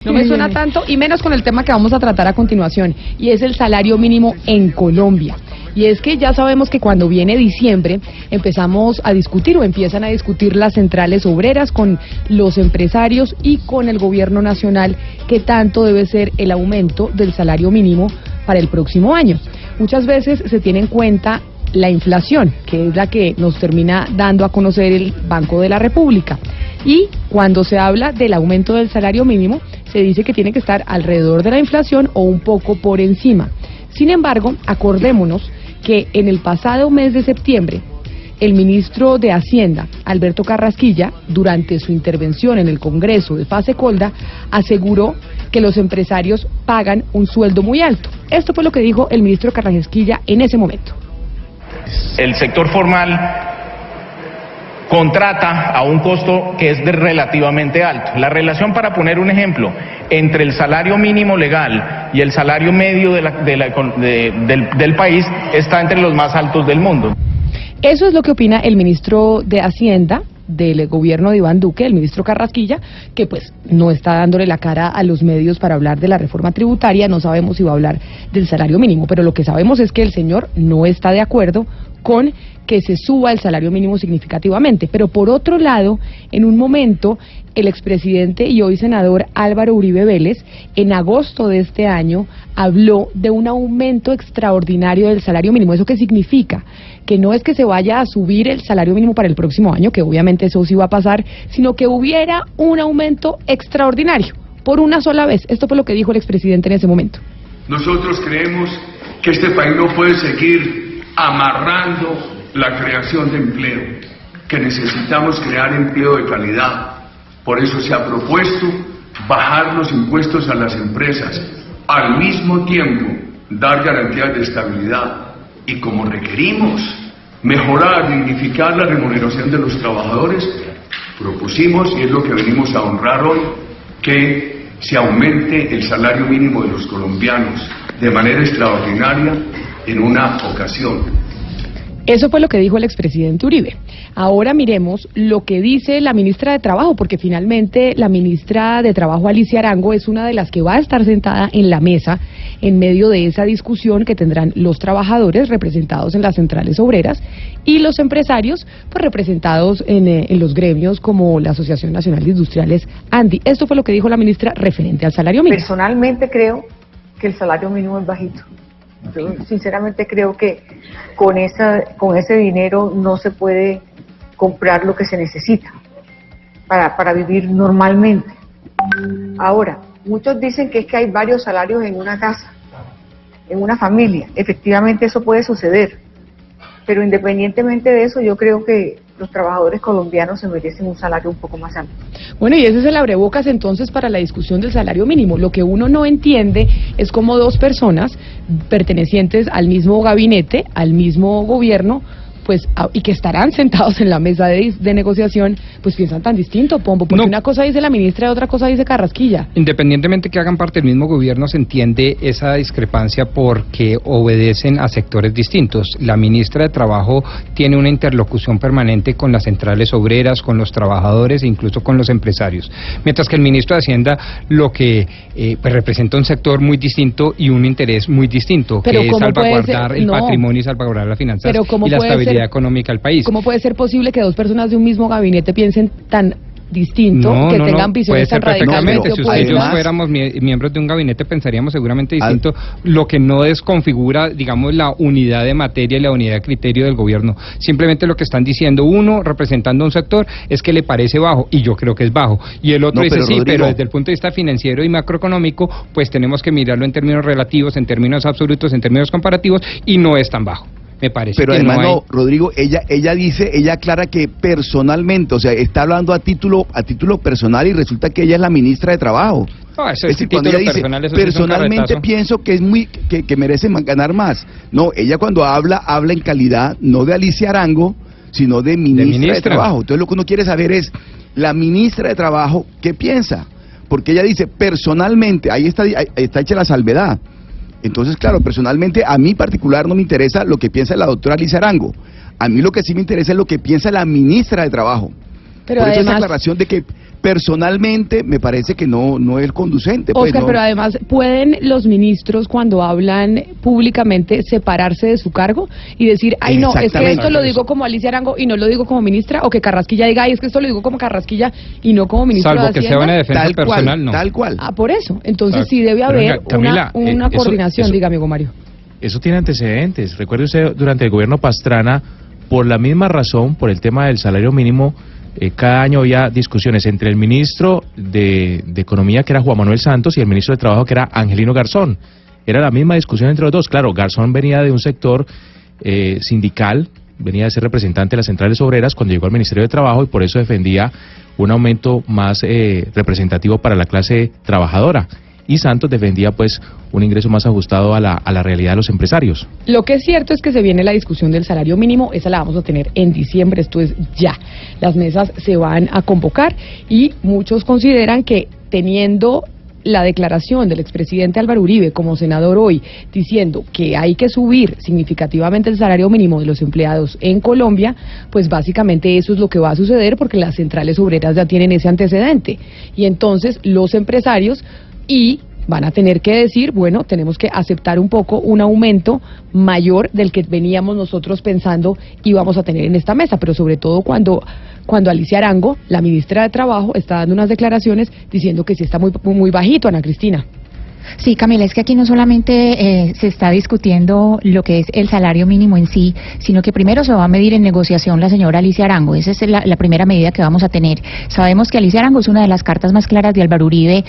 No me suena tanto, y menos con el tema que vamos a tratar a continuación, y es el salario mínimo en Colombia. Y es que ya sabemos que cuando viene diciembre empezamos a discutir o empiezan a discutir las centrales obreras con los empresarios y con el gobierno nacional qué tanto debe ser el aumento del salario mínimo para el próximo año. Muchas veces se tiene en cuenta la inflación, que es la que nos termina dando a conocer el Banco de la República. Y cuando se habla del aumento del salario mínimo, se dice que tiene que estar alrededor de la inflación o un poco por encima. Sin embargo, acordémonos que en el pasado mes de septiembre, el ministro de Hacienda, Alberto Carrasquilla, durante su intervención en el Congreso de Fase Colda, aseguró que los empresarios pagan un sueldo muy alto. Esto fue lo que dijo el ministro Carrasquilla en ese momento. El sector formal contrata a un costo que es relativamente alto. La relación, para poner un ejemplo, entre el salario mínimo legal y el salario medio del país está entre los más altos del mundo. Eso es lo que opina el ministro de Hacienda del gobierno de Iván Duque, el ministro Carrasquilla, que pues no está dándole la cara a los medios para hablar de la reforma tributaria. No sabemos si va a hablar del salario mínimo, pero lo que sabemos es que el señor no está de acuerdo con que se suba el salario mínimo significativamente. Pero por otro lado, en un momento, el expresidente y hoy senador Álvaro Uribe Vélez, en agosto de este año, habló de un aumento extraordinario del salario mínimo. ¿Eso qué significa? Que no es que se vaya a subir el salario mínimo para el próximo año, que obviamente eso sí va a pasar, sino que hubiera un aumento extraordinario, por una sola vez. Esto fue lo que dijo el expresidente en ese momento. Nosotros creemos que este país no puede seguir amarrando la creación de empleo, que necesitamos crear empleo de calidad. Por eso se ha propuesto bajar los impuestos a las empresas, al mismo tiempo dar garantías de estabilidad y, como requerimos mejorar, dignificar la remuneración de los trabajadores, propusimos, y es lo que venimos a honrar hoy, que se aumente el salario mínimo de los colombianos de manera extraordinaria en una ocasión. Eso fue lo que dijo el expresidente Uribe. Ahora miremos lo que dice la ministra de Trabajo, porque finalmente la ministra de Trabajo, Alicia Arango, es una de las que va a estar sentada en la mesa en medio de esa discusión que tendrán los trabajadores representados en las centrales obreras y los empresarios pues representados en los gremios como la Asociación Nacional de Industriales, ANDI. Esto fue lo que dijo la ministra referente al salario mínimo. Personalmente creo que el salario mínimo es bajito. Yo sinceramente creo que con ese dinero no se puede comprar lo que se necesita para vivir normalmente. Ahora, muchos dicen que es que hay varios salarios en una casa, en una familia. Efectivamente eso puede suceder, pero independientemente de eso, yo creo que los trabajadores colombianos se merecen un salario un poco más alto. Bueno, y ese es el abrebocas entonces para la discusión del salario mínimo. Lo que uno no entiende es cómo dos personas pertenecientes al mismo gabinete, al mismo gobierno, pues, y que estarán sentados en la mesa de negociación, pues piensan tan distinto, Pombo, porque una cosa dice la ministra y otra cosa dice Carrasquilla. Independientemente que hagan parte del mismo gobierno, se entiende esa discrepancia porque obedecen a sectores distintos. La ministra de Trabajo tiene una interlocución permanente con las centrales obreras, con los trabajadores e incluso con los empresarios, mientras que el ministro de Hacienda lo que pues representa un sector muy distinto y un interés muy distinto, pero que es salvaguardar el patrimonio y salvaguardar las finanzas y la estabilidad económica del país. ¿Cómo puede ser posible que dos personas de un mismo gabinete piensen tan distinto, que tengan visiones tan radicalmente opuestas? Si nosotros fuéramos miembros de un gabinete pensaríamos seguramente distinto, lo que no desconfigura, digamos, la unidad de materia y la unidad de criterio del gobierno. Simplemente lo que están diciendo uno, representando un sector, es que le parece bajo, y yo creo que es bajo, y el otro dice sí, Rodrigo, pero desde el punto de vista financiero y macroeconómico, pues tenemos que mirarlo en términos relativos, en términos absolutos, en términos comparativos, y no es tan bajo. Me parece. Pero que además no, Rodrigo, ella aclara que personalmente, o sea, está hablando a título personal y resulta que ella es la ministra de Trabajo. No, eso es decir, cuando ella dice, personalmente pienso que es que merece ganar más. No, ella cuando habla en calidad no de Alicia Arango, sino de ministra de Trabajo. Entonces lo que uno quiere saber es, la ministra de Trabajo, ¿qué piensa? Porque ella dice, personalmente, ahí está hecha la salvedad. Entonces, claro, personalmente, a mí particular no me interesa lo que piensa la doctora Alicia Arango. A mí lo que sí me interesa es lo que piensa la ministra de Trabajo. Pero por además, eso esa aclaración de que personalmente me parece que no es conducente. Oscar, pues, no. pero además, ¿pueden los ministros cuando hablan públicamente separarse de su cargo y decir, ay no, es que esto lo digo como Alicia Arango y no lo digo como ministra, o que Carrasquilla diga, ay, es que esto lo digo como Carrasquilla y no como ministro de Hacienda? Salvo que sea una defensa tal personal, cual, no. Tal cual. Ah, por eso. Entonces Claro. sí debe Pero haber venga, Camila, una coordinación, dígame, amigo Mario. Eso tiene antecedentes. Recuerde usted, durante el gobierno Pastrana, por la misma razón, por el tema del salario mínimo, cada año había discusiones entre el ministro de Economía, que era Juan Manuel Santos, y el ministro de Trabajo, que era Angelino Garzón. Era la misma discusión entre los dos. Claro, Garzón venía de un sector sindical, venía de ser representante de las centrales obreras cuando llegó al Ministerio de Trabajo, y por eso defendía un aumento más representativo para la clase trabajadora. Y Santos defendía pues un ingreso más ajustado a la realidad de los empresarios. Lo que es cierto es que se viene la discusión del salario mínimo, esa la vamos a tener en diciembre, esto es ya. Las mesas se van a convocar y muchos consideran que teniendo la declaración del expresidente Álvaro Uribe como senador hoy diciendo que hay que subir significativamente el salario mínimo de los empleados en Colombia, pues básicamente eso es lo que va a suceder porque las centrales obreras ya tienen ese antecedente y entonces los empresarios van a tener que decir, bueno, tenemos que aceptar un poco un aumento mayor del que veníamos nosotros pensando íbamos a tener en esta mesa, pero sobre todo cuando Alicia Arango, la ministra de Trabajo, está dando unas declaraciones diciendo que sí está muy bajito, Ana Cristina. Sí, Camila, es que aquí no solamente se está discutiendo lo que es el salario mínimo en sí, sino que primero se va a medir en negociación la señora Alicia Arango. Esa es la primera medida que vamos a tener. Sabemos que Alicia Arango es una de las cartas más claras de Álvaro Uribe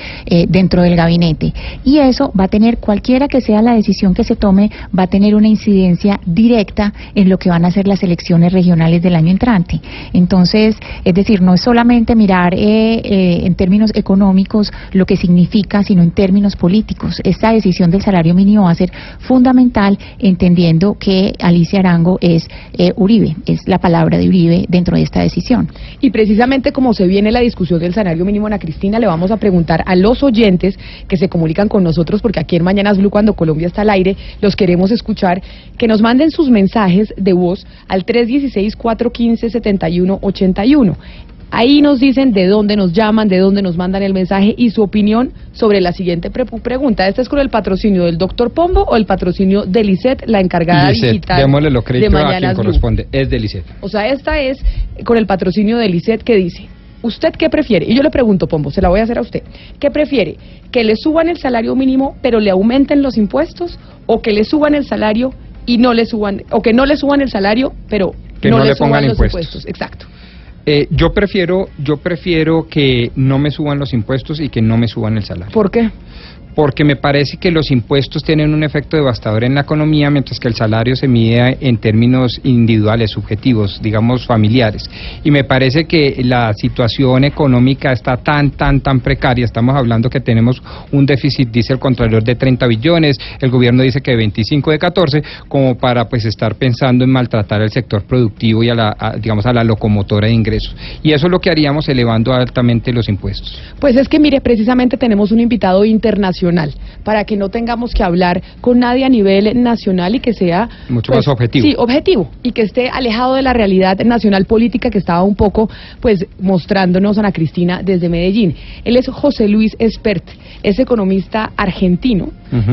dentro del gabinete. Y eso va a tener, cualquiera que sea la decisión que se tome, va a tener una incidencia directa en lo que van a ser las elecciones regionales del año entrante. Entonces, es decir, no es solamente mirar en términos económicos lo que significa, sino en términos políticos. Esta decisión del salario mínimo va a ser fundamental, entendiendo que Alicia Arango es Uribe, es la palabra de Uribe dentro de esta decisión. Y precisamente como se viene la discusión del salario mínimo, Ana Cristina, le vamos a preguntar a los oyentes que se comunican con nosotros, porque aquí en Mañanas Blue, cuando Colombia está al aire, los queremos escuchar, que nos manden sus mensajes de voz al 316-415-7181. Ahí nos dicen de dónde nos llaman, de dónde nos mandan el mensaje y su opinión sobre la siguiente pregunta. ¿Esta es con el patrocinio del doctor Pombo o el patrocinio de Lisset, la encargada digital démosle lo crédito de Mañanas a quien Blue? corresponde, es de Lisset. O sea, esta es con el patrocinio de Lisset, que dice, ¿usted qué prefiere? Y yo le pregunto, Pombo, se la voy a hacer a usted. ¿Qué prefiere? ¿Que le suban el salario mínimo pero le aumenten los impuestos? ¿O que le suban el salario y no le suban, o que no le suban el salario pero que no le pongan los impuestos? Exacto. Yo prefiero que no me suban los impuestos y que no me suban el salario. ¿Por qué? Porque me parece que los impuestos tienen un efecto devastador en la economía, mientras que el salario se mide en términos individuales, subjetivos, digamos familiares. Y me parece que la situación económica está tan precaria. Estamos hablando que tenemos un déficit, dice el Contralor, de 30 billones, el gobierno dice que de 25, de 14, como para pues estar pensando en maltratar el sector productivo y a la locomotora de ingresos. Y eso es lo que haríamos elevando altamente los impuestos. Pues es que mire, precisamente tenemos un invitado internacional, para que no tengamos que hablar con nadie a nivel nacional y que sea mucho más objetivo. Sí, objetivo, y que esté alejado de la realidad nacional política que estaba un poco pues mostrándonos Ana Cristina desde Medellín. Él es José Luis Espert, es economista argentino,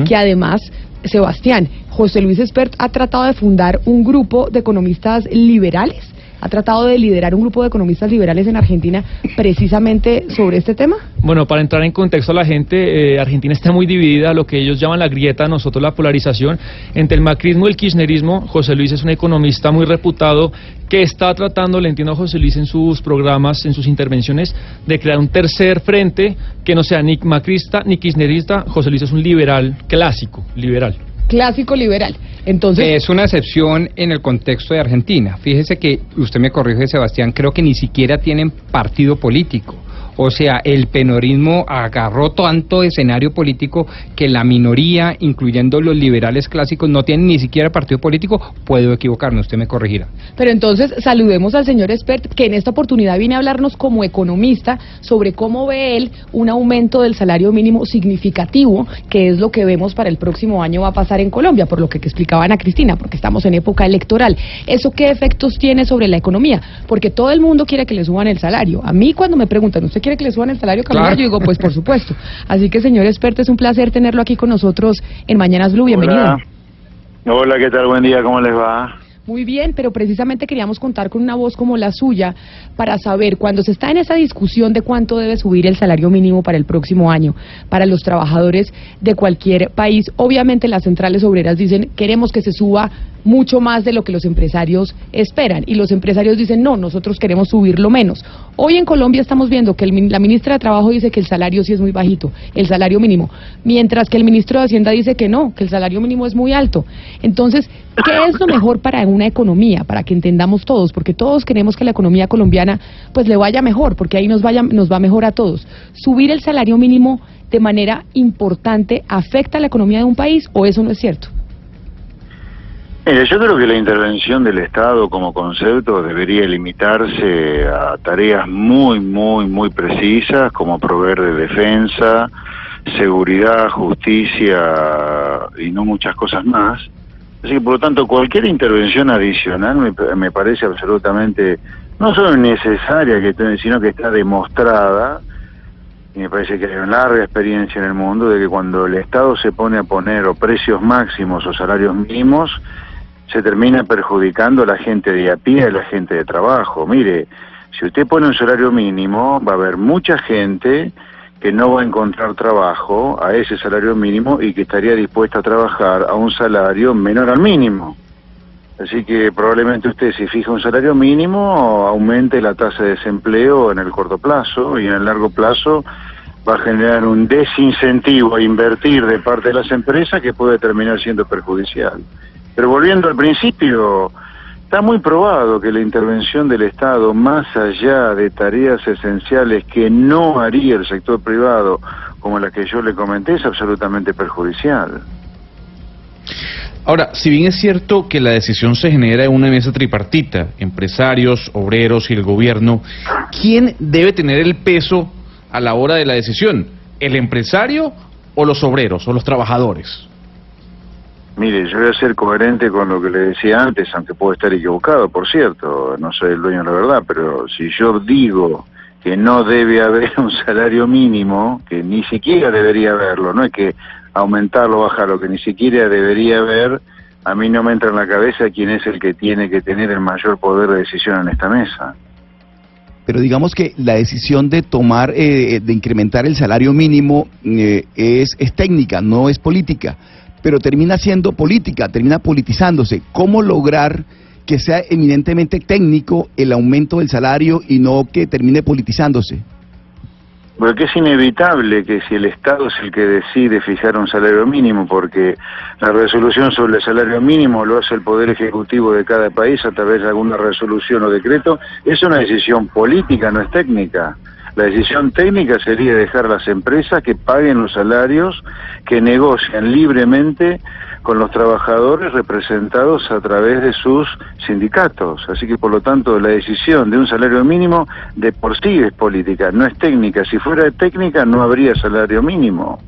que además, Sebastián, José Luis Espert ha tratado de fundar un grupo de economistas liberales. ¿Ha tratado de liderar un grupo de economistas liberales en Argentina precisamente sobre este tema? Bueno, para entrar en contexto a la gente, Argentina está muy dividida, lo que ellos llaman la grieta, nosotros la polarización, entre el macrismo y el kirchnerismo. José Luis es un economista muy reputado que está tratando, le entiendo a José Luis en sus programas, en sus intervenciones, de crear un tercer frente que no sea ni macrista ni kirchnerista. José Luis es un liberal clásico, liberal. Clásico liberal. Entonces, es una excepción en el contexto de Argentina. Fíjese que, usted me corrige, Sebastián, creo que ni siquiera tienen partido político. O sea, el penorismo agarró tanto escenario político que la minoría, incluyendo los liberales clásicos, no tienen ni siquiera partido político. Puedo equivocarme, usted me corregirá. Pero entonces saludemos al señor Espert, que en esta oportunidad viene a hablarnos como economista sobre cómo ve él un aumento del salario mínimo significativo, que es lo que vemos para el próximo año va a pasar en Colombia, por lo que explicaba Ana Cristina, porque estamos en época electoral. ¿Eso qué efectos tiene sobre la economía? Porque todo el mundo quiere que le suban el salario. A mí cuando me preguntan, ¿usted quiere que le suban el salario, Camila? Claro. Yo digo, pues por supuesto. Así que, señor Espert, es un placer tenerlo aquí con nosotros en Mañanas Blue. Bienvenido. Hola, ¿qué tal? Buen día, ¿cómo les va? Muy bien, pero precisamente queríamos contar con una voz como la suya para saber, cuando se está en esa discusión de cuánto debe subir el salario mínimo para el próximo año, para los trabajadores de cualquier país, obviamente las centrales obreras dicen, queremos que se suba mucho más de lo que los empresarios esperan, y los empresarios dicen, no, nosotros queremos subirlo menos. Hoy en Colombia estamos viendo que la ministra de Trabajo dice que el salario sí es muy bajito, el salario mínimo, mientras que el ministro de Hacienda dice que no, que el salario mínimo es muy alto. Entonces, ¿qué es lo mejor para una economía? Para que entendamos todos, porque todos queremos que la economía colombiana pues le vaya mejor, porque ahí nos va mejor a todos. ¿Subir el salario mínimo de manera importante afecta a la economía de un país o eso no es cierto? Mire, yo creo que la intervención del Estado como concepto debería limitarse a tareas muy precisas, como proveer de defensa, seguridad, justicia y no muchas cosas más. Así que, por lo tanto, cualquier intervención adicional me parece absolutamente, no solo necesaria, sino que está demostrada, y me parece que hay una larga experiencia en el mundo, de que cuando el Estado se pone a poner o precios máximos o salarios mínimos, se termina perjudicando a la gente de a pie, a la gente de trabajo. Mire, si usted pone un salario mínimo, va a haber mucha gente que no va a encontrar trabajo a ese salario mínimo y que estaría dispuesta a trabajar a un salario menor al mínimo. Así que probablemente usted, si fija un salario mínimo, aumente la tasa de desempleo en el corto plazo, y en el largo plazo va a generar un desincentivo a invertir de parte de las empresas que puede terminar siendo perjudicial. Pero volviendo al principio, está muy probado que la intervención del Estado, más allá de tareas esenciales que no haría el sector privado, como la que yo le comenté, es absolutamente perjudicial. Ahora, si bien es cierto que la decisión se genera en una mesa tripartita, empresarios, obreros y el gobierno, ¿quién debe tener el peso a la hora de la decisión? ¿El empresario o los obreros o los trabajadores? Mire, yo voy a ser coherente con lo que le decía antes, aunque puedo estar equivocado, por cierto, no soy el dueño de la verdad, pero si yo digo que no debe haber un salario mínimo, que ni siquiera debería haberlo, no es que aumentarlo o bajarlo, que ni siquiera debería haber, a mí no me entra en la cabeza quién es el que tiene que tener el mayor poder de decisión en esta mesa. Pero digamos que la decisión de tomar, de incrementar el salario mínimo es técnica, no es política, pero termina siendo política, termina politizándose. ¿Cómo lograr que sea eminentemente técnico el aumento del salario y no que termine politizándose? Porque es inevitable que si el Estado es el que decide fijar un salario mínimo, porque la resolución sobre el salario mínimo lo hace el Poder Ejecutivo de cada país a través de alguna resolución o decreto, es una decisión política, no es técnica. La decisión técnica sería dejar a las empresas que paguen los salarios que negocian libremente con los trabajadores representados a través de sus sindicatos. Así que, por lo tanto, la decisión de un salario mínimo de por sí es política, no es técnica. Si fuera técnica, no habría salario mínimo.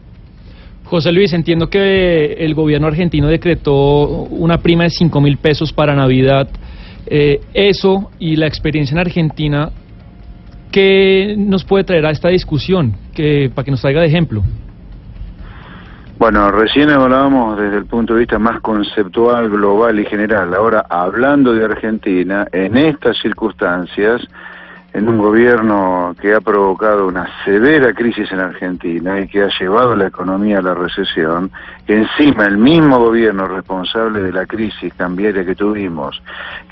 José Luis, entiendo que el gobierno argentino decretó una prima de 5.000 pesos para Navidad. Eso y la experiencia en Argentina, ¿qué nos puede traer a esta discusión? Para que nos traiga de ejemplo. Bueno, recién hablábamos desde el punto de vista más conceptual, global y general. Ahora, hablando de Argentina, en estas circunstancias, en un gobierno que ha provocado una severa crisis en Argentina y que ha llevado la economía a la recesión, que encima el mismo gobierno responsable de la crisis cambiaria que tuvimos,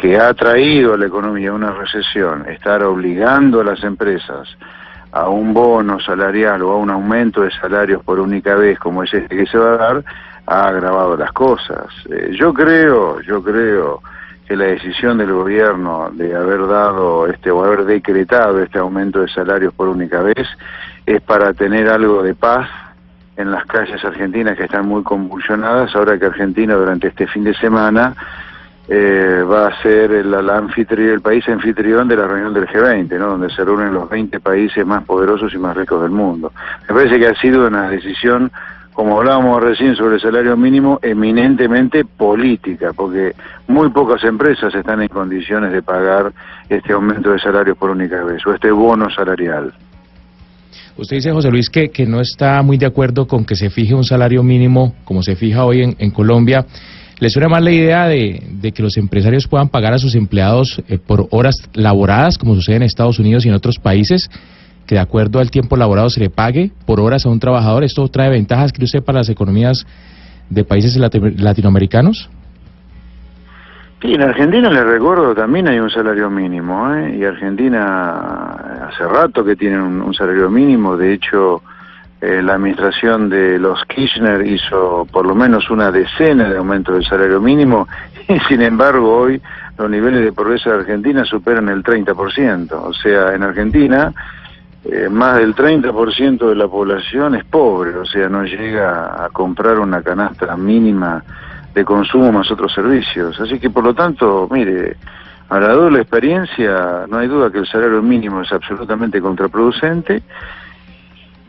que ha traído a la economía a una recesión, estar obligando a las empresas a un bono salarial o a un aumento de salarios por única vez como es este que se va a dar, ha agravado las cosas. Yo creo que la decisión del gobierno de haber dado o haber decretado este aumento de salarios por única vez es para tener algo de paz en las calles argentinas que están muy convulsionadas, ahora que Argentina durante este fin de semana va a ser el país anfitrión de la reunión del G20, ¿no? Donde se reúnen los 20 países más poderosos y más ricos del mundo. Me parece que ha sido una decisión, como hablábamos recién sobre el salario mínimo, eminentemente política, porque muy pocas empresas están en condiciones de pagar este aumento de salarios por única vez, o este bono salarial. Usted dice, José Luis, que no está muy de acuerdo con que se fije un salario mínimo como se fija hoy en Colombia. ¿Le suena más la idea de que los empresarios puedan pagar a sus empleados por horas laboradas, como sucede en Estados Unidos y en otros países, que de acuerdo al tiempo laborado se le pague por horas a un trabajador? ¿Esto trae ventajas, cree usted, para las economías de países latinoamericanos? Sí, en Argentina, les recuerdo, también hay un salario mínimo, y Argentina hace rato que tiene un salario mínimo. De hecho, la administración de los Kirchner hizo por lo menos una decena de aumentos del salario mínimo, y sin embargo hoy los niveles de pobreza de Argentina superan el 30%. O sea, en Argentina más del 30% de la población es pobre, o sea, no llega a comprar una canasta mínima de consumo más otros servicios. Así que, por lo tanto, mire, a la doble experiencia, no hay duda que el salario mínimo es absolutamente contraproducente.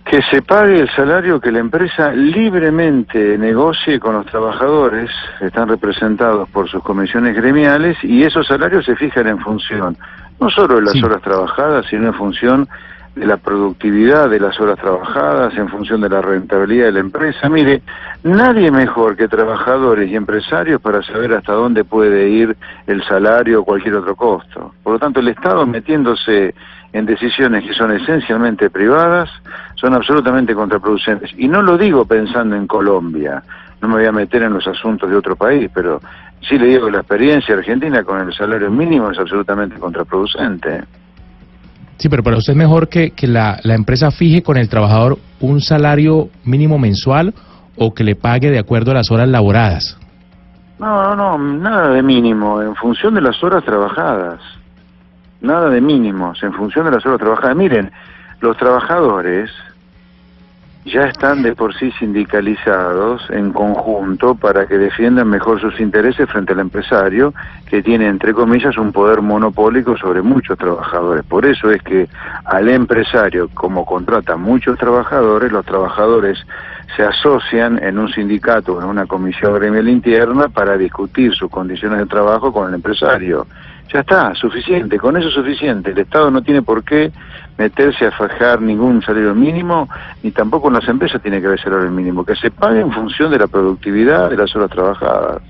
Que se pague el salario que la empresa libremente negocie con los trabajadores, están representados por sus comisiones gremiales, y esos salarios se fijan en función no solo de las horas trabajadas, sino en función de la productividad de las horas trabajadas, en función de la rentabilidad de la empresa. Mire, nadie mejor que trabajadores y empresarios para saber hasta dónde puede ir el salario o cualquier otro costo. Por lo tanto, el Estado metiéndose en decisiones que son esencialmente privadas son absolutamente contraproducentes. Y no lo digo pensando en Colombia, no me voy a meter en los asuntos de otro país, pero sí le digo que la experiencia argentina con el salario mínimo es absolutamente contraproducente. Sí, pero para usted es mejor que la empresa fije con el trabajador un salario mínimo mensual, o que le pague de acuerdo a las horas laboradas. No, nada de mínimo, en función de las horas trabajadas. Nada de mínimos, en función de las horas trabajadas. Miren, los trabajadores ya están de por sí sindicalizados en conjunto para que defiendan mejor sus intereses frente al empresario, que tiene, entre comillas, un poder monopólico sobre muchos trabajadores. Por eso es que al empresario, como contrata muchos trabajadores, los trabajadores se asocian en un sindicato o en una comisión gremial interna para discutir sus condiciones de trabajo con el empresario. Ya está, suficiente, con eso es suficiente. El Estado no tiene por qué meterse a fijar ningún salario mínimo, ni tampoco en las empresas tiene que haber salario mínimo, que se pague en función de la productividad de las horas trabajadas.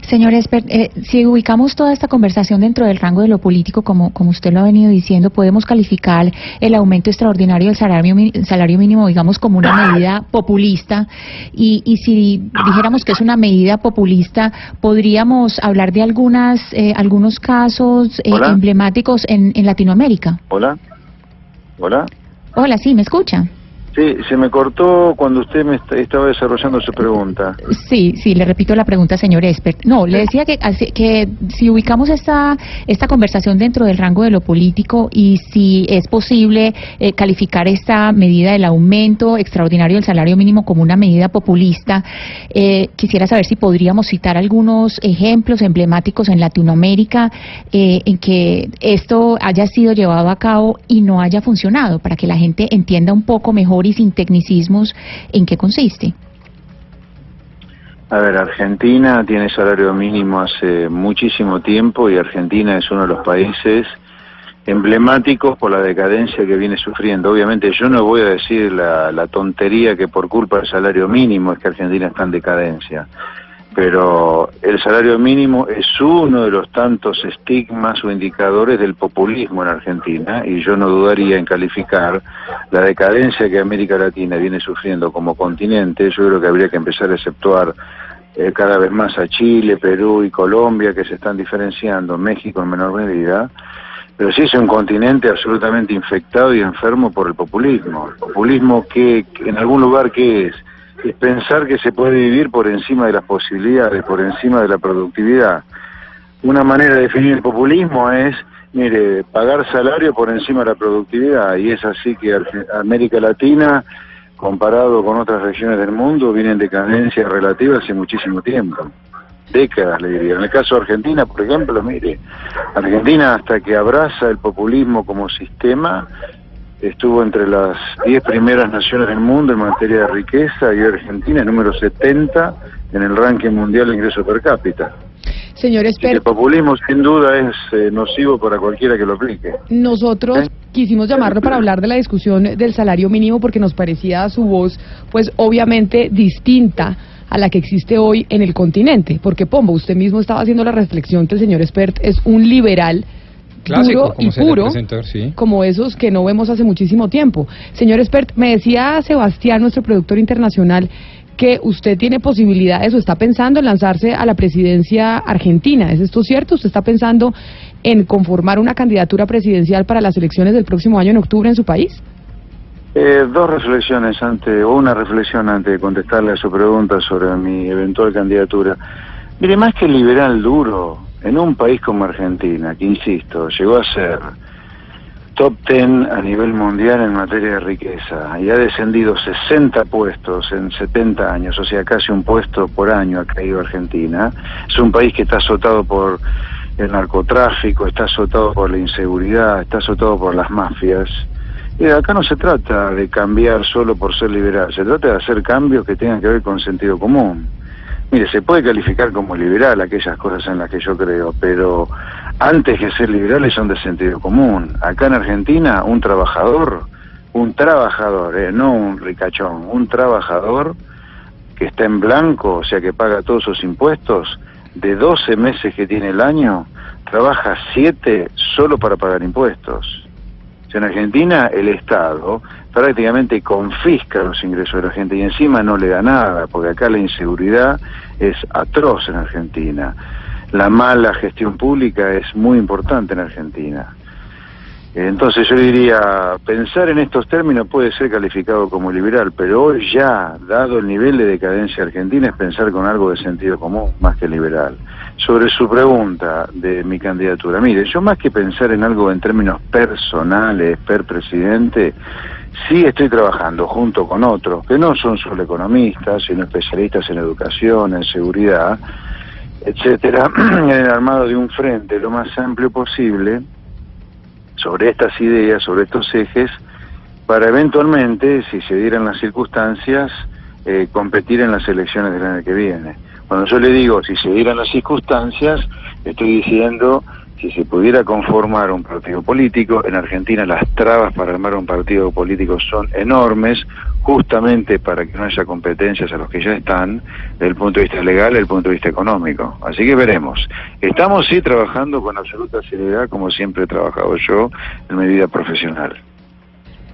Señor Espert, si ubicamos toda esta conversación dentro del rango de lo político, como usted lo ha venido diciendo, podemos calificar el aumento extraordinario del salario mínimo, digamos, como una medida populista, y si dijéramos que es una medida populista, podríamos hablar de algunos casos emblemáticos en Latinoamérica. Hola, sí, ¿me escucha? Sí, se me cortó cuando usted me estaba desarrollando su pregunta. Sí, le repito la pregunta, señor Espert. No, le decía que si ubicamos esta conversación dentro del rango de lo político, y si es posible calificar esta medida del aumento extraordinario del salario mínimo como una medida populista, quisiera saber si podríamos citar algunos ejemplos emblemáticos en Latinoamérica en que esto haya sido llevado a cabo y no haya funcionado, para que la gente entienda un poco mejor y sin tecnicismos en qué consiste. A ver, Argentina tiene salario mínimo hace muchísimo tiempo, y Argentina es uno de los países emblemáticos por la decadencia que viene sufriendo. Obviamente yo no voy a decir la tontería que por culpa del salario mínimo es que Argentina está en decadencia, pero el salario mínimo es uno de los tantos estigmas o indicadores del populismo en Argentina, y yo no dudaría en calificar la decadencia que América Latina viene sufriendo como continente. Yo creo que habría que empezar a exceptuar cada vez más a Chile, Perú y Colombia, que se están diferenciando, México en menor medida, pero sí es un continente absolutamente infectado y enfermo por el populismo. El populismo, que en algún lugar, ¿qué es? Es pensar que se puede vivir por encima de las posibilidades, por encima de la productividad. una manera de definir el populismo es, mire, pagar salario por encima de la productividad, y es así que América Latina, comparado con otras regiones del mundo, viene en decadencia relativa hace muchísimo tiempo. Décadas, le diría. En el caso de Argentina, por ejemplo, mire, Argentina, hasta que abraza el populismo como sistema, estuvo entre las 10 primeras naciones del mundo en materia de riqueza, y Argentina es número 70 en el ranking mundial de ingreso per cápita. Señor Espert, el populismo sin duda es nocivo para cualquiera que lo aplique. Nosotros quisimos llamarlo para hablar de la discusión del salario mínimo porque nos parecía su voz, pues obviamente distinta a la que existe hoy en el continente. Porque, Pombo, usted mismo estaba haciendo la reflexión que el señor Espert es un liberal clásico, duro y puro, sí, como esos que no vemos hace muchísimo tiempo. Señor Espert, me decía Sebastián, nuestro productor internacional, que usted tiene posibilidades o está pensando en lanzarse a la presidencia argentina. ¿Es esto cierto? ¿Usted está pensando en conformar una candidatura presidencial para las elecciones del próximo año en octubre en su país? Dos reflexiones una reflexión antes de contestarle a su pregunta sobre mi eventual candidatura. Mire, más que liberal duro, en un país como Argentina, que insisto, llegó a ser top 10 a nivel mundial en materia de riqueza y ha descendido 60 puestos en 70 años, o sea, casi un puesto por año ha caído Argentina. Es un país que está azotado por el narcotráfico, está azotado por la inseguridad, está azotado por las mafias. Y acá no se trata de cambiar solo por ser liberal, se trata de hacer cambios que tengan que ver con sentido común. Mire, se puede calificar como liberal aquellas cosas en las que yo creo, pero antes que ser liberales son de sentido común. Acá en Argentina, un trabajador, no un ricachón, un trabajador que está en blanco, o sea que paga todos sus impuestos, de 12 meses que tiene el año, trabaja 7 solo para pagar impuestos. En Argentina el Estado prácticamente confisca los ingresos de la gente y encima no le da nada, porque acá la inseguridad es atroz en Argentina. La mala gestión pública es muy importante en Argentina. Entonces yo diría, pensar en estos términos puede ser calificado como liberal, pero hoy ya, dado el nivel de decadencia argentina, es pensar con algo de sentido común más que liberal. Sobre su pregunta de mi candidatura, mire, yo más que pensar en algo en términos personales, presidente, sí estoy trabajando junto con otros, que no son solo economistas, sino especialistas en educación, en seguridad, etcétera, en el armado de un frente lo más amplio posible, sobre estas ideas, sobre estos ejes, para eventualmente, si se dieran las circunstancias, competir en las elecciones del año que viene. Cuando yo le digo si se dieran las circunstancias, estoy diciendo si se pudiera conformar un partido político. En Argentina las trabas para armar un partido político son enormes, justamente para que no haya competencias a los que ya están, desde el punto de vista legal y desde el punto de vista económico. Así que veremos. Estamos sí trabajando con absoluta seriedad, como siempre he trabajado yo en mi vida profesional.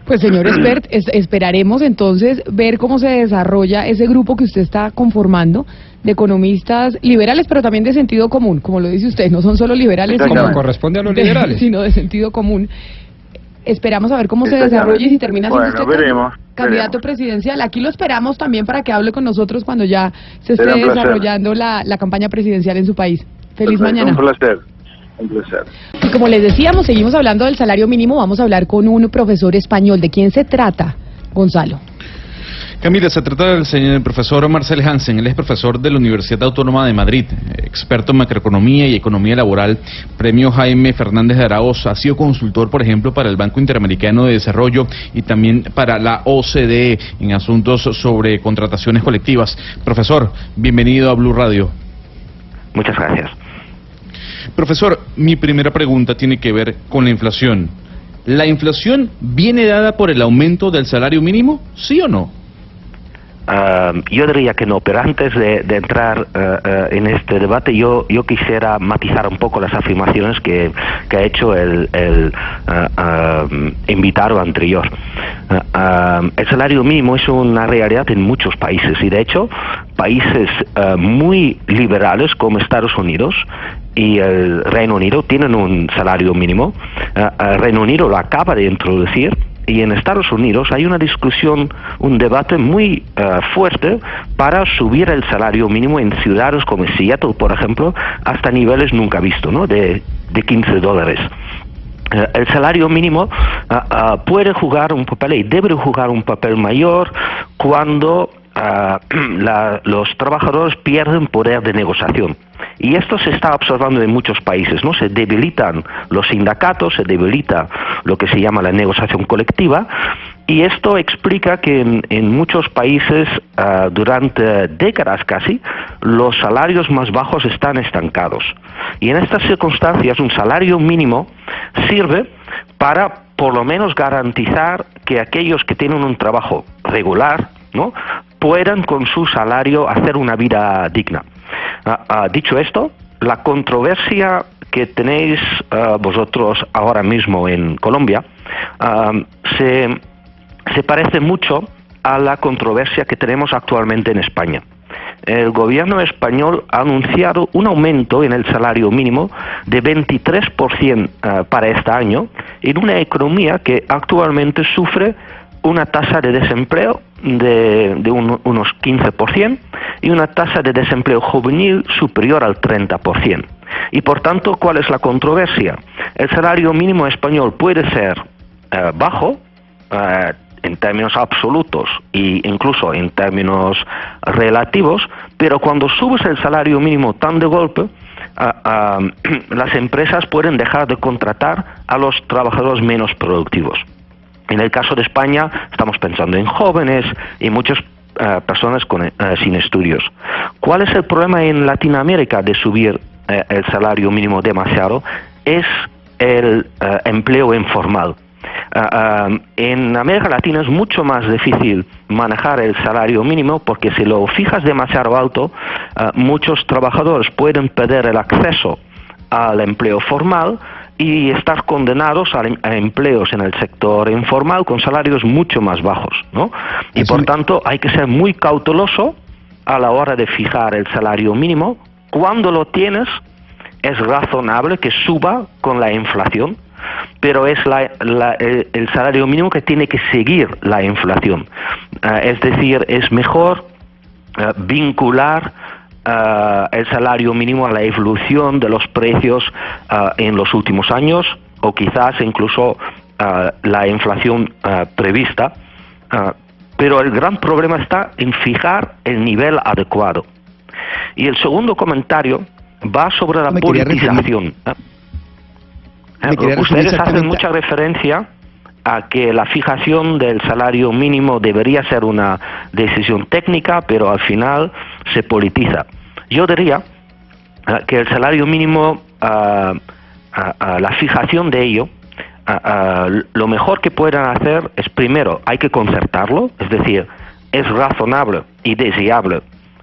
Pues señor Espert, esperaremos entonces ver cómo se desarrolla ese grupo que usted está conformando de economistas liberales, pero también de sentido común, como lo dice usted, no son solo liberales, como corresponde a los liberales, sino de sentido común. Esperamos a ver cómo se desarrolla y si termina siendo usted candidato presidencial. Aquí lo esperamos también para que hable con nosotros cuando ya se esté desarrollando la campaña presidencial en su país. Feliz mañana. Un placer. Un placer. Y como les decíamos, seguimos hablando del salario mínimo. Vamos a hablar con un profesor español. ¿De quién se trata, Gonzalo? Camila, se trata del profesor Marcel Hansen. Él es profesor de la Universidad Autónoma de Madrid, experto en macroeconomía y economía laboral, premio Jaime Fernández de Araoz. Ha sido consultor, por ejemplo, para el Banco Interamericano de Desarrollo y también para la OCDE en asuntos sobre contrataciones colectivas. Profesor, bienvenido a Blue Radio. Muchas gracias. Profesor, mi primera pregunta tiene que ver con la inflación. ¿La inflación viene dada por el aumento del salario mínimo, sí o no? Yo diría que no, pero antes de entrar en este debate, yo quisiera matizar un poco las afirmaciones que ha hecho el invitado anterior. El salario mínimo es una realidad en muchos países y, de hecho, países muy liberales como Estados Unidos y el Reino Unido tienen un salario mínimo. El Reino Unido lo acaba de introducir y en Estados Unidos hay una discusión, un debate muy fuerte para subir el salario mínimo en ciudades como Seattle, por ejemplo, hasta niveles nunca vistos, ¿no? de $15. El salario mínimo puede jugar un papel y debe jugar un papel mayor cuando los trabajadores pierden poder de negociación. Y esto se está observando en muchos países, ¿no? Se debilitan los sindicatos, se debilita lo que se llama la negociación colectiva, y esto explica que en muchos países durante décadas casi los salarios más bajos están estancados. Y en estas circunstancias un salario mínimo sirve para por lo menos garantizar que aquellos que tienen un trabajo regular, ¿no?, puedan con su salario hacer una vida digna. Dicho esto, la controversia que tenéis vosotros ahora mismo en Colombia se parece mucho a la controversia que tenemos actualmente en España. El gobierno español ha anunciado un aumento en el salario mínimo de 23% para este año en una economía que actualmente sufre una tasa de desempleo de unos 15% y una tasa de desempleo juvenil superior al 30%. Y por tanto, ¿cuál es la controversia? El salario mínimo español puede ser bajo en términos absolutos e incluso en términos relativos, pero cuando subes el salario mínimo tan de golpe, las empresas pueden dejar de contratar a los trabajadores menos productivos. En el caso de España estamos pensando en jóvenes y muchas personas sin estudios. ¿Cuál es el problema en Latinoamérica de subir el salario mínimo demasiado? Es el empleo informal. En América Latina es mucho más difícil manejar el salario mínimo porque si lo fijas demasiado alto, muchos trabajadores pueden perder el acceso al empleo formal y estar condenados a empleos en el sector informal con salarios mucho más bajos, ¿no? Y por tanto hay que ser muy cauteloso a la hora de fijar el salario mínimo. Cuando lo tienes es razonable que suba con la inflación, pero es el salario mínimo que tiene que seguir la inflación. Es decir, es mejor vincular el salario mínimo a la evolución de los precios en los últimos años o quizás incluso la inflación prevista, pero el gran problema está en fijar el nivel adecuado. Y el segundo comentario va sobre la politización. Ustedes hacen mucha referencia a que la fijación del salario mínimo debería ser una decisión técnica, pero al final se politiza. Yo diría que el salario mínimo, la fijación de ello, lo mejor que puedan hacer es, primero, hay que concertarlo, es decir, es razonable y deseable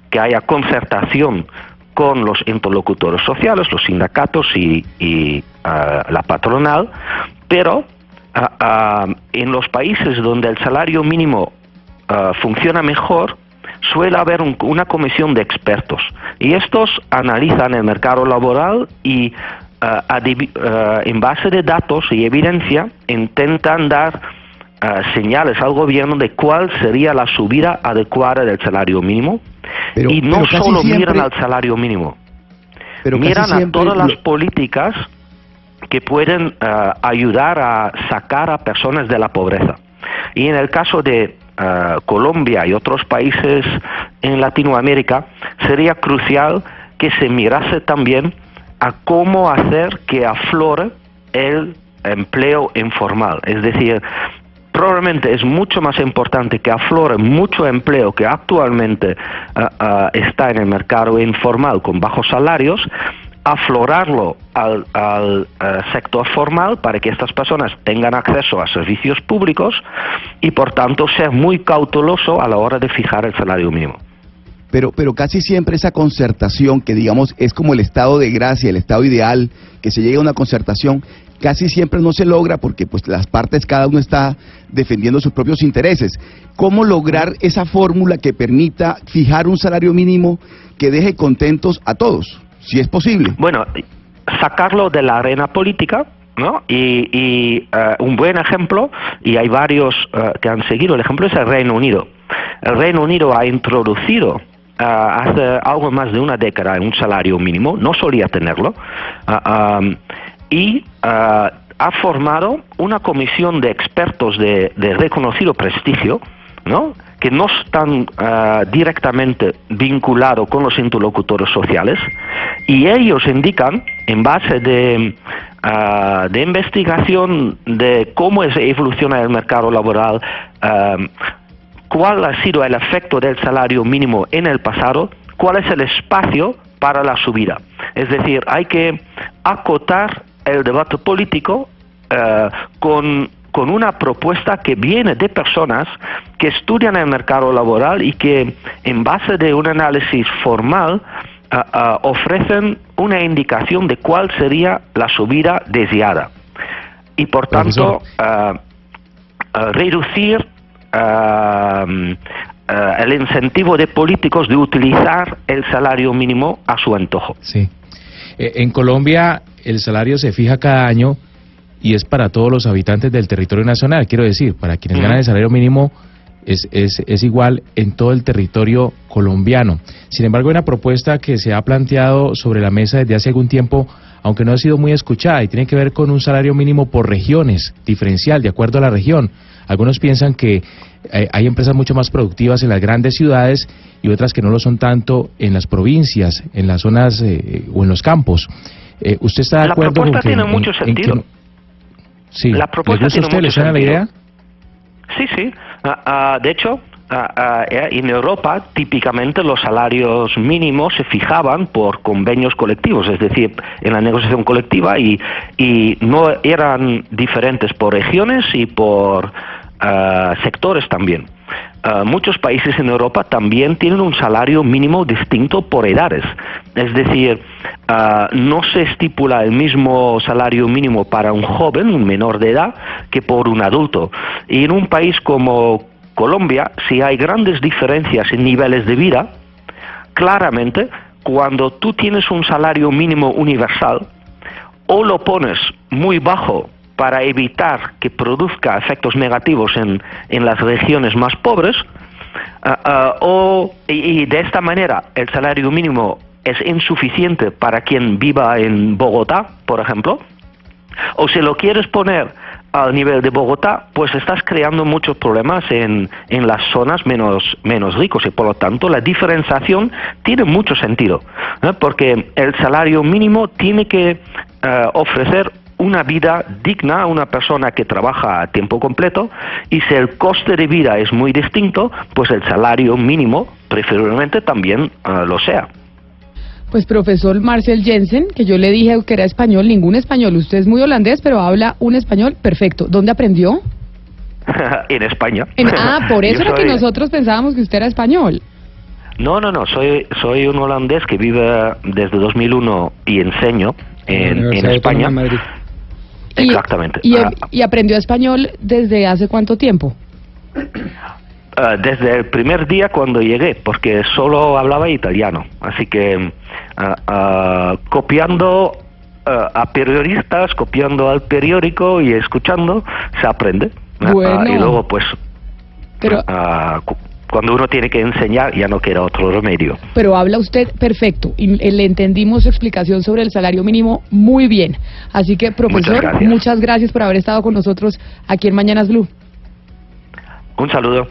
que haya concertación con los interlocutores sociales, los sindicatos y la patronal, pero en los países donde el salario mínimo funciona mejor, suele haber una comisión de expertos y estos analizan el mercado laboral y en base de datos y evidencia intentan dar señales al gobierno de cuál sería la subida adecuada del salario mínimo, y no solo miran al salario mínimo, miran a todas las políticas que pueden ayudar a sacar a personas de la pobreza. Y en el caso de Colombia y otros países en Latinoamérica, sería crucial que se mirase también a cómo hacer que aflore el empleo informal. Es decir, probablemente es mucho más importante que aflore mucho empleo que actualmente está en el mercado informal con bajos salarios, aflorarlo al sector formal para que estas personas tengan acceso a servicios públicos y por tanto ser muy cauteloso a la hora de fijar el salario mínimo. Pero casi siempre esa concertación, que digamos es como el estado de gracia, el estado ideal, que se llegue a una concertación, casi siempre no se logra porque pues las partes, cada uno está defendiendo sus propios intereses. ¿Cómo lograr esa fórmula que permita fijar un salario mínimo que deje contentos a todos, si es posible? Bueno, sacarlo de la arena política ¿no? Y un buen ejemplo, y hay varios que han seguido el ejemplo, es el Reino Unido. El Reino Unido ha introducido hace algo más de una década un salario mínimo, no solía tenerlo, y ha formado una comisión de expertos de reconocido prestigio, ¿no?, que no están directamente vinculados con los interlocutores sociales, y ellos indican, en base de investigación de cómo evoluciona el mercado laboral, cuál ha sido el efecto del salario mínimo en el pasado, cuál es el espacio para la subida. Es decir, hay que acotar el debate político con una propuesta que viene de personas que estudian el mercado laboral y que, en base de un análisis formal, ofrecen una indicación de cuál sería la subida deseada. Y, por tanto, reducir el incentivo de políticos de utilizar el salario mínimo a su antojo. Sí. En Colombia el salario se fija cada año y es para todos los habitantes del territorio nacional. Quiero decir, para quienes ganan el salario mínimo es igual en todo el territorio colombiano. Sin embargo, hay una propuesta que se ha planteado sobre la mesa desde hace algún tiempo, aunque no ha sido muy escuchada, y tiene que ver con un salario mínimo por regiones, diferencial, de acuerdo a la región. Algunos piensan que hay empresas mucho más productivas en las grandes ciudades y otras que no lo son tanto en las provincias, en las zonas o en los campos. ¿Usted está de acuerdo con que... La propuesta tiene mucho sentido. Sí. La propuesta tiene mucho sentido. ¿Le suena la idea? Sí. De hecho, en Europa típicamente los salarios mínimos se fijaban por convenios colectivos, es decir, en la negociación colectiva, y no eran diferentes por regiones y por sectores también. Muchos países en Europa también tienen un salario mínimo distinto por edades, es decir, no se estipula el mismo salario mínimo para un joven, un menor de edad, que por un adulto. Y en un país como Colombia, si hay grandes diferencias en niveles de vida, claramente cuando tú tienes un salario mínimo universal, o lo pones muy bajo para evitar que produzca efectos negativos en las regiones más pobres, y de esta manera el salario mínimo es insuficiente para quien viva en Bogotá, por ejemplo, o si lo quieres poner al nivel de Bogotá, pues estás creando muchos problemas en las zonas menos ricos, y por lo tanto la diferenciación tiene mucho sentido, porque el salario mínimo tiene que ofrecer una vida digna a una persona que trabaja a tiempo completo, y si el coste de vida es muy distinto, pues el salario mínimo preferiblemente también lo sea. Pues profesor Marcel Jensen, que yo le dije que era español, ningún español, usted es muy holandés, pero habla un español perfecto. ¿Dónde aprendió? En España. Por eso era que nosotros pensábamos que usted era español. No, soy un holandés que vive desde 2001 y enseño en España. Exactamente. ¿Y aprendió español desde hace cuánto tiempo? Desde el primer día cuando llegué, porque solo hablaba italiano, así que copiando a periodistas, copiando al periódico y escuchando, se aprende. Bueno. Y luego pues cuando uno tiene que enseñar ya no queda otro remedio. Pero habla usted perfecto y le entendimos su explicación sobre el salario mínimo muy bien. Así que, profesor, muchas gracias por haber estado con nosotros aquí en Mañanas Blue. Un saludo.